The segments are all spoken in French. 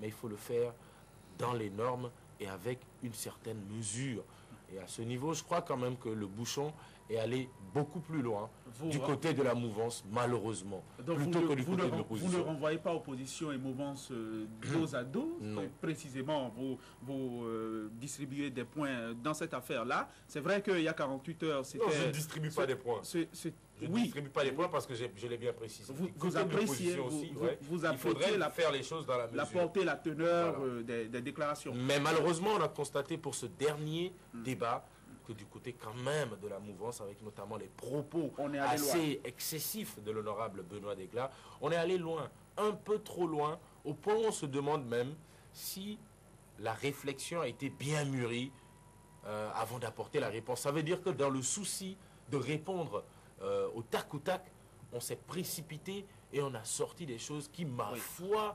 mais il faut le faire dans les normes et avec une certaine mesure. Et à ce niveau, je crois quand même que le bouchon est allé beaucoup plus loin du côté de la mouvance, malheureusement. Donc plutôt que du côté de l'opposition. Vous ne renvoyez pas opposition et mouvance dos à dos. Précisément, vous distribuez des points dans cette affaire-là. C'est vrai qu'il y a 48 heures, c'était... Non, je ne distribue pas des points. Je ne distribue pas des points parce que je l'ai bien précisé. Vous appréciez, vous il faudrait faire les choses dans la mesure. La portée, la teneur des déclarations. Mais malheureusement, on a constaté pour ce dernier débat que du côté quand même de la mouvance, avec notamment les propos assez excessifs de l'honorable Benoît Desglas, on est allé loin, un peu trop loin, au point où on se demande même si la réflexion a été bien mûrie avant d'apporter la réponse. Ça veut dire que dans le souci de répondre au tac, on s'est précipité et on a sorti des choses qui, ma foi,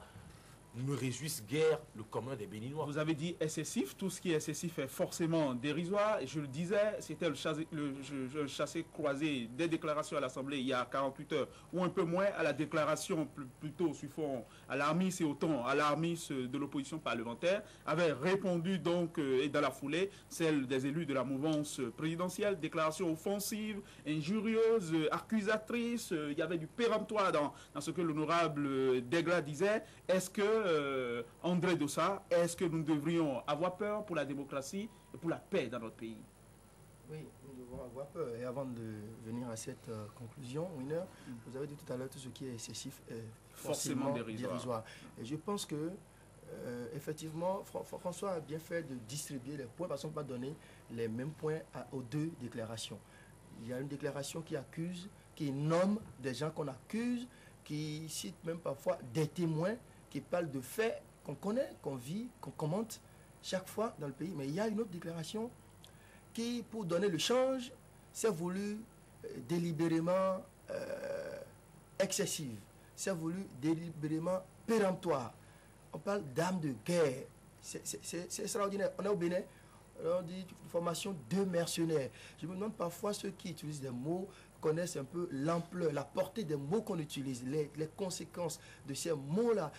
ne me réjouissent guère le commun des Béninois. Vous avez dit excessif, tout ce qui est excessif est forcément dérisoire. Et je le disais, c'était le chassé-croisé des déclarations à l'Assemblée il y a 48 heures, ou un peu moins, à la déclaration plutôt sur fond alarmiste et autant alarmiste de l'opposition parlementaire, avait répondu donc, et dans la foulée, celle des élus de la mouvance présidentielle, déclaration offensive, injurieuse, accusatrice, il y avait du péremptoire dans ce que l'honorable Desglas disait. Est-ce que André Dossa, est-ce que nous devrions avoir peur pour la démocratie et pour la paix dans notre pays? Oui, nous devons avoir peur. Et avant de venir à cette conclusion, Winner, vous avez dit tout à l'heure, tout ce qui est excessif est forcément dérisoire. Et je pense que, effectivement, François a bien fait de distribuer les points parce qu'on ne peut pas donner les mêmes points aux deux déclarations. Il y a une déclaration qui accuse, qui nomme des gens qu'on accuse, qui cite même parfois des témoins, qui parle de faits qu'on connaît, qu'on vit, qu'on commente chaque fois dans le pays. Mais il y a une autre déclaration qui, pour donner le change, s'est voulu délibérément excessive, s'est voulu délibérément péremptoire. On parle d'armes de guerre. C'est extraordinaire. On est au Bénin, on dit formation de mercenaires. Je me demande parfois ceux qui utilisent des mots connaissent un peu l'ampleur, la portée des mots qu'on utilise, les conséquences de ces mots-là.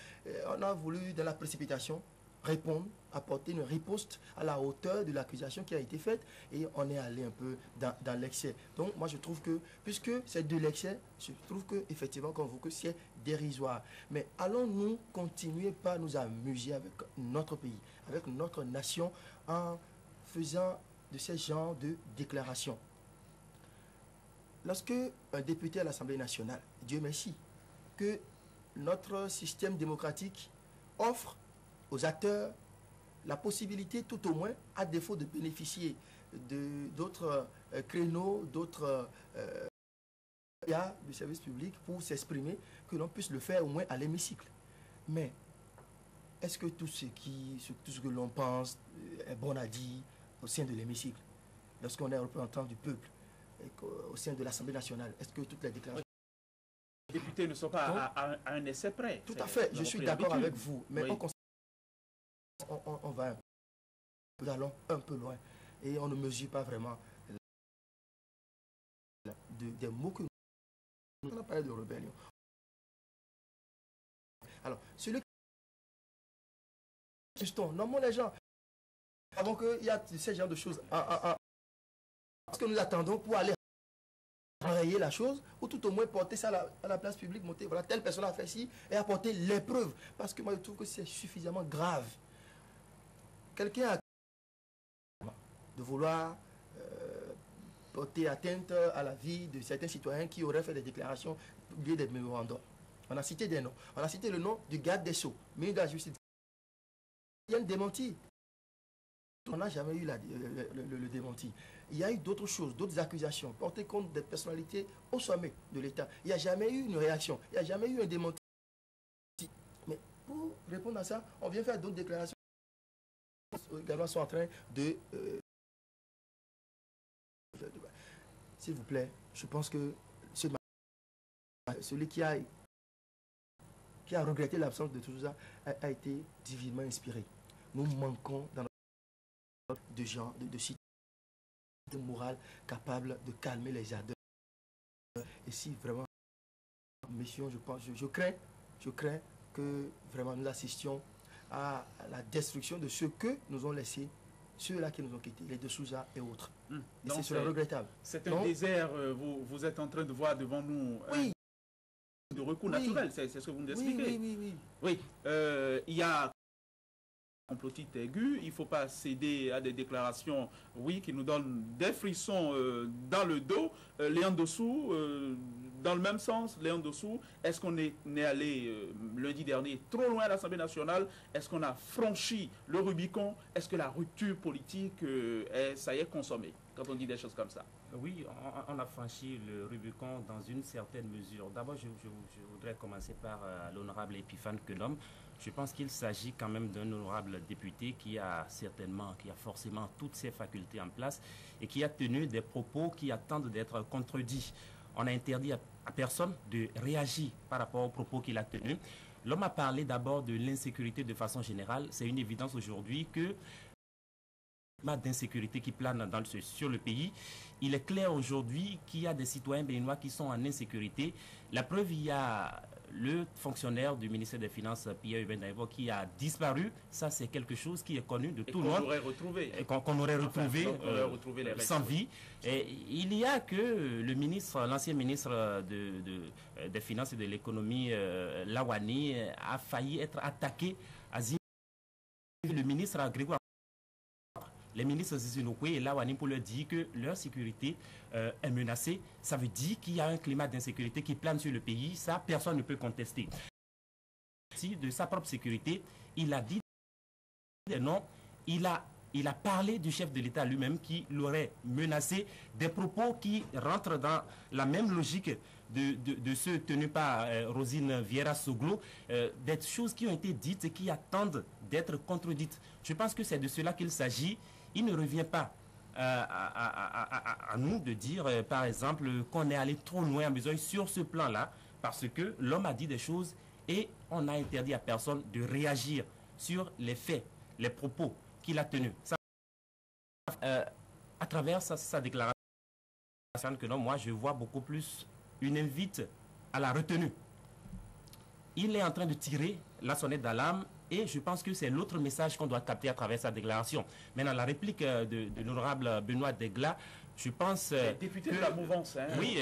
On a voulu, dans la précipitation, répondre, apporter une riposte à la hauteur de l'accusation qui a été faite et on est allé un peu dans l'excès. Donc moi je trouve que, puisque c'est de l'excès, je trouve que effectivement comme vous que c'est dérisoire. Mais allons-nous continuer par nous amuser avec notre pays, avec notre nation en faisant de ces genres de déclarations? Lorsque un député à l'Assemblée nationale, Dieu merci, que notre système démocratique offre aux acteurs la possibilité, tout au moins, à défaut de bénéficier d'autres créneaux, d'autres du service public pour s'exprimer, que l'on puisse le faire au moins à l'hémicycle. Mais est-ce que tout ce que l'on pense est bon à dire au sein de l'hémicycle, lorsqu'on est représentant du peuple, au sein de l'Assemblée nationale? Est-ce que toutes les déclarations... Les députés ne sont pas à un essai près. Tout à fait, je suis d'accord avec vous. Mais on va nous allons un peu loin et on ne mesure pas vraiment des mots que nous avons parlé de rébellion. Alors, celui qui... Nommons les gens. Avant qu'il y a ce genre de choses. Est-ce que nous attendons pour aller rayer la chose, ou tout au moins porter ça à la place publique, monter, voilà, telle personne a fait ci, et apporter les preuves. Parce que moi, je trouve que c'est suffisamment grave. Quelqu'un a de vouloir porter atteinte à la vie de certains citoyens qui auraient fait des déclarations, publiées des mémorandums. On a cité des noms. On a cité le nom du garde des Sceaux, ministre de la Justice. Il y a une démentie. On n'a jamais eu le démenti. Il y a eu d'autres choses, d'autres accusations portées contre des personnalités au sommet de l'État. Il n'y a jamais eu une réaction. Il n'y a jamais eu un démenti. Mais pour répondre à ça, on vient faire d'autres déclarations. Les Galois sont en train de... S'il vous plaît, je pense que celui qui a regretté l'absence de tout ça a été divinement inspiré. Nous manquons dans de gens, de sites de morale capable de calmer les ardeurs. Et si vraiment, messieurs, je crains que vraiment nous assistions à la destruction de ceux que nous ont laissés, ceux-là qui nous ont quittés, les de Souza et autres. Et c'est regrettable. C'est un désert, vous êtes en train de voir devant nous de recours naturel, c'est ce que vous nous expliquez. Oui, il y a complotite aiguë, il ne faut pas céder à des déclarations, qui nous donnent des frissons dans le dos. Léon Dossou, dans le même sens, Léon Dossou, est-ce qu'on est allé lundi dernier trop loin à l'Assemblée nationale? Est-ce qu'on a franchi le Rubicon? Est-ce que la rupture politique, ça y est, consommée, quand on dit des choses comme ça? Oui, on a franchi le Rubicon dans une certaine mesure. D'abord, je voudrais commencer par l'honorable Epiphane Kenom. Je pense qu'il s'agit quand même d'un honorable député qui a forcément toutes ses facultés en place et qui a tenu des propos qui attendent d'être contredits. On a interdit à personne de réagir par rapport aux propos qu'il a tenus. L'homme a parlé d'abord de l'insécurité de façon générale. C'est une évidence aujourd'hui que d'insécurité qui plane sur le pays. Il est clair aujourd'hui qu'il y a des citoyens béninois qui sont en insécurité. La preuve, il y a le fonctionnaire du ministère des Finances, Pierre Hubert Daïvo, qui a disparu. Ça, c'est quelque chose qui est connu de tout le monde. Qu'on aurait retrouvé sans vie. Et il y a que l'ancien ministre des Finances et de l'économie, Lawani, a failli être attaqué à Zim. Le ministre Grégoire, les ministres Zizunokwe et Lawani pour leur dire que leur sécurité est menacée. Ça veut dire qu'il y a un climat d'insécurité qui plane sur le pays. Ça, personne ne peut contester. De sa propre sécurité, il a dit non, il a parlé du chef de l'État lui-même qui l'aurait menacé, des propos qui rentrent dans la même logique de ceux tenus par Rosine Vieira Soglo, des choses qui ont été dites et qui attendent d'être contredites. Je pense que c'est de cela qu'il s'agit. Il ne revient pas à nous de dire, par exemple, qu'on est allé trop loin en besoin sur ce plan-là, parce que l'homme a dit des choses et on a interdit à personne de réagir sur les faits, les propos qu'il a tenus. Ça, à travers sa déclaration, que non, moi je vois beaucoup plus une invite à la retenue. Il est en train de tirer la sonnette d'alarme et je pense que c'est l'autre message qu'on doit capter à travers sa déclaration. Maintenant, la réplique de l'honorable Benoît Degla, je pense... député de la mouvance. Hein, oui,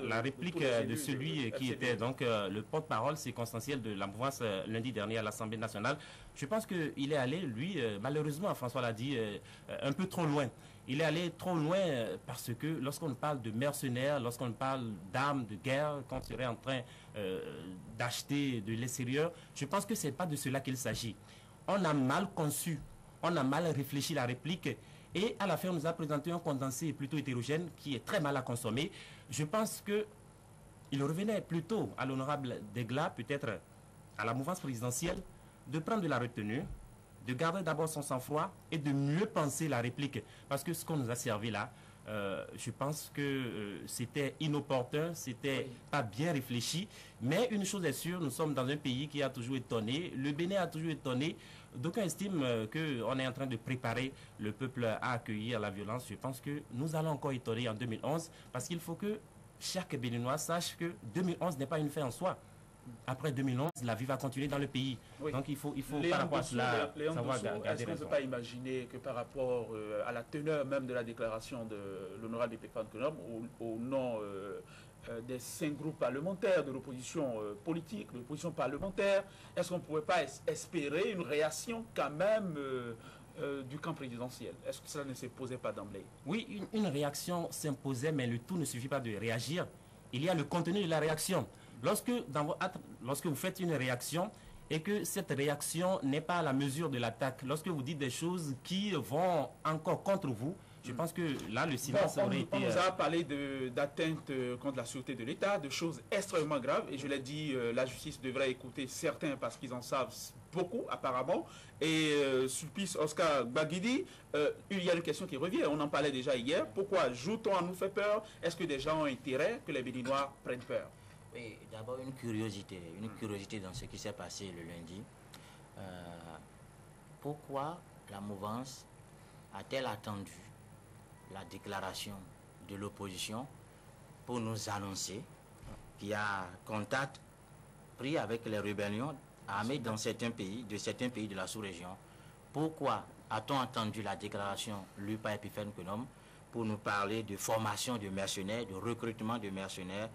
la réplique de celui qui était donc le porte-parole circonstanciel de la mouvance lundi dernier à l'Assemblée nationale. Je pense qu'il est allé, lui, malheureusement, François l'a dit, un peu trop loin. Il est allé trop loin parce que lorsqu'on parle de mercenaires, lorsqu'on parle d'armes de guerre, qu'on serait en train d'acheter de l'extérieur, je pense que ce n'est pas de cela qu'il s'agit. On a mal conçu, on a mal réfléchi la réplique et à la fin on nous a présenté un condensé plutôt hétérogène qui est très mal à consommer. Je pense qu'il revenait plutôt à l'honorable Degla, peut-être à la mouvance présidentielle, de prendre de la retenue, de garder d'abord son sang-froid et de mieux penser la réplique. Parce que ce qu'on nous a servi là, je pense que c'était inopportun, c'était pas bien réfléchi. Mais une chose est sûre, nous sommes dans un pays qui a toujours étonné. Le Bénin a toujours étonné. D'aucuns estiment qu'on est en train de préparer le peuple à accueillir la violence. Je pense que nous allons encore étonner en 2011 parce qu'il faut que chaque Béninois sache que 2011 n'est pas une fin en soi. Après 2011, la vie va continuer dans le pays. Oui. Donc il faut par rapport à cela savoir garder est-ce qu'on ne peut pas imaginer que par rapport à la teneur même de la déclaration de l'honorable Epiphane Kenom au nom des 5 groupes parlementaires de l'opposition politique, de l'opposition parlementaire, est-ce qu'on ne pourrait pas espérer une réaction quand même du camp présidentiel? Est-ce que cela ne s'imposait pas d'emblée? Oui, une réaction s'imposait, mais le tout ne suffit pas de réagir. Il y a le contenu de la réaction. Lorsque vous faites une réaction et que cette réaction n'est pas à la mesure de l'attaque, lorsque vous dites des choses qui vont encore contre vous, je pense que là, le silence aurait été... On nous a parlé d'atteinte contre la sûreté de l'État, de choses extrêmement graves. Et je l'ai dit, la justice devrait écouter certains parce qu'ils en savent beaucoup, apparemment. Et Sulpice Oscar Baguidi, il y a une question qui revient. On en parlait déjà hier. Pourquoi joue-t-on à nous faire peur? Est-ce que des gens ont intérêt que les Béninois prennent peur? Oui, d'abord une curiosité dans ce qui s'est passé le lundi. Pourquoi la mouvance a-t-elle attendu la déclaration de l'opposition pour nous annoncer qu'il y a contact pris avec les rébellions armées dans certains pays, de la sous-région. Pourquoi a-t-on entendu la déclaration lue par Epiphane Kounom pour nous parler de formation de mercenaires, de recrutement de mercenaires?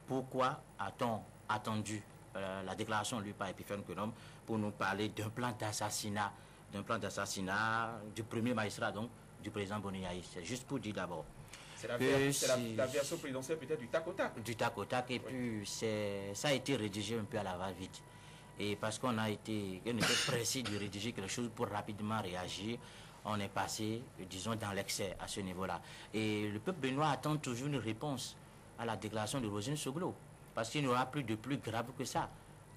Pourquoi a-t-on attendu la déclaration lue par Epiphane Kounom pour nous parler d'un plan d'assassinat du premier magistrat, donc du président Boni-Yayi? C'est juste pour dire d'abord. C'est la version présidentielle peut-être du tac au tac. Du tac au tac, et puis ça a été rédigé un peu à la va-vite. Et parce qu'on était pressé de rédiger quelque chose pour rapidement réagir, on est passé, disons, dans l'excès à ce niveau-là. Et le peuple béninois attend toujours une réponse à la déclaration de Rosine Soglo, parce qu'il n'y aura plus de plus grave que ça.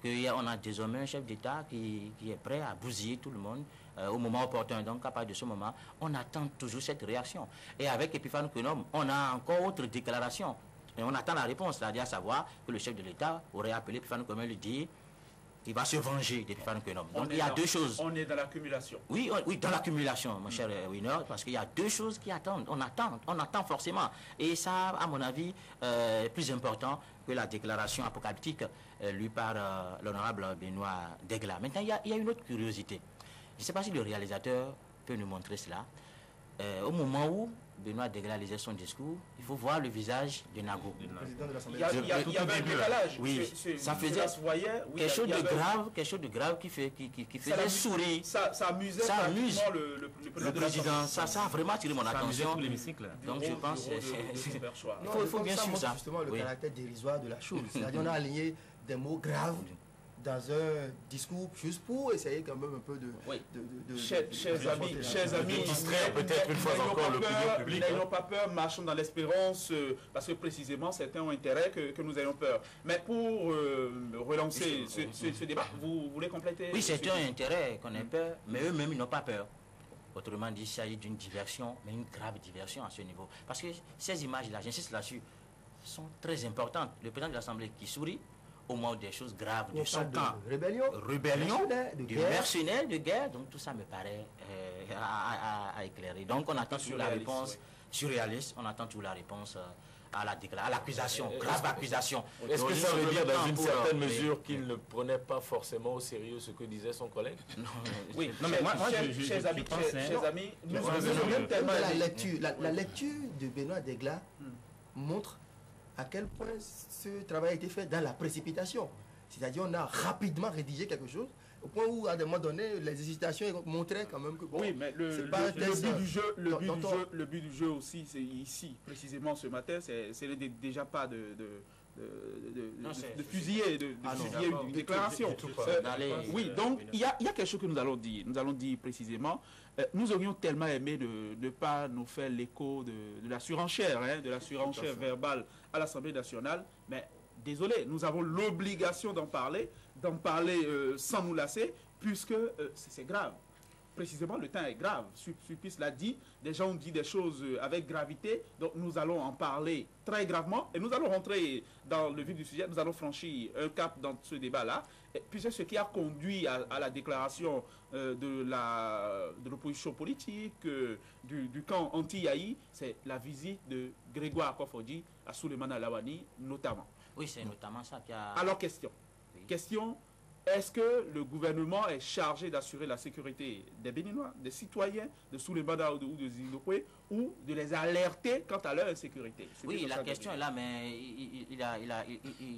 On a désormais un chef d'État qui est prêt à bousiller tout le monde au moment opportun. Donc, à partir de ce moment, on attend toujours cette réaction. Et avec Epiphane Kounom, on a encore autre déclaration. Et on attend la réponse, c'est-à-dire à savoir que le chef de l'État aurait appelé Epiphane Kounom et lui dit qu'il va se venger d'Epiphane Kounom. Donc, il y a deux choses. On est dans l'accumulation. Oui, dans l'accumulation, mon cher Winner, parce qu'il y a deux choses qui attendent. On attend forcément. Et ça, à mon avis, est plus important que la déclaration apocalyptique lue par l'honorable Benoît Degla. Maintenant, il y a une autre curiosité. Je ne sais pas si le réalisateur peut nous montrer cela. Au moment où Benoît Degla lisait son discours, il faut voir le visage de Nago. Il y avait un décalage. Oui, ça faisait quelque chose de grave qui faisait sourire. Ça amuse le président. Ça a vraiment attiré mon attention. Donc je pense il faut bien suivre ça. Justement, le caractère dérisoire de la chose. C'est-à-dire on a aligné des mots graves dans un discours juste pour essayer quand même un peu de chers amis, distraire peut-être une fois encore l'opinion publique. N'ayons pas peur, marchons dans l'espérance, parce que précisément certains ont intérêt que nous ayons peur. Mais pour relancer ce débat, vous voulez compléter? Oui, certains ont intérêt qu'on ait peur, mais eux-mêmes ils n'ont pas peur. Autrement dit, il s'agit d'une diversion, mais une grave diversion à ce niveau. Parce que ces images-là, j'insiste là-dessus, sont très importantes. Le président de l'Assemblée qui sourit au moment des choses graves de son temps, rébellion, de mercenaires, de guerre, donc tout ça me paraît à éclairer. Donc on attend toujours la réponse surréaliste, on attend toujours la réponse à l'accusation, grave accusation. Est-ce que ça veut dire dans une certaine mesure qu'il ne prenait pas forcément au sérieux ce que disait son collègue? Oui, non mais moi, chers amis, nous avons tellement la lecture de Benoît Degla montre à quel point ce travail a été fait dans la précipitation. C'est-à-dire on a rapidement rédigé quelque chose, au point où à un moment donné, les hésitations montraient quand même que bon, oui, mais le but du jeu aussi, c'est ici, précisément ce matin, c'est déjà pas de fusiller, une déclaration. Oui, donc il y a quelque chose que nous allons dire. Nous allons dire précisément, nous aurions tellement aimé ne pas nous faire l'écho de la surenchère, de la surenchère verbale à l'Assemblée nationale, mais désolé, nous avons l'obligation d'en parler sans nous lasser, puisque c'est grave. Précisément, le temps est grave. Sulpice l'a dit, des gens ont dit des choses avec gravité, donc nous allons en parler très gravement, et nous allons rentrer dans le vif du sujet, nous allons franchir un cap dans ce débat-là, puisque ce qui a conduit à la déclaration de l'opposition politique, du camp anti-Yayi, c'est la visite de Grégoire Kofodi à Souleymane Alawani, notamment. Oui, c'est notamment ça qui a... Alors, question. Est-ce que le gouvernement est chargé d'assurer la sécurité des Béninois, des citoyens de Souleymane ou de Zindokwe, ou de les alerter quant à leur insécurité? Oui, la question est là, mais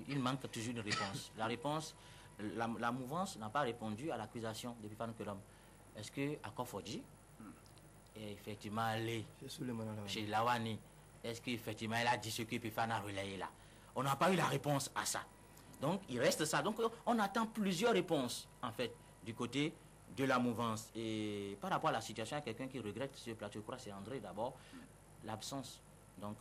il manque toujours une réponse. La réponse, la mouvance n'a pas répondu à l'accusation d'Epiphane Kounom. Est-ce que Kofodi est effectivement allé chez Lawani? Est-ce qu'effectivement elle a dit ce qu'Epiphane a relayé là? On n'a pas eu la réponse à ça. Donc, il reste ça. Donc, on attend plusieurs réponses, en fait, du côté de la mouvance. Et par rapport à la situation, il y a quelqu'un qui regrette ce plateau. Je crois que c'est André, d'abord, l'absence, donc,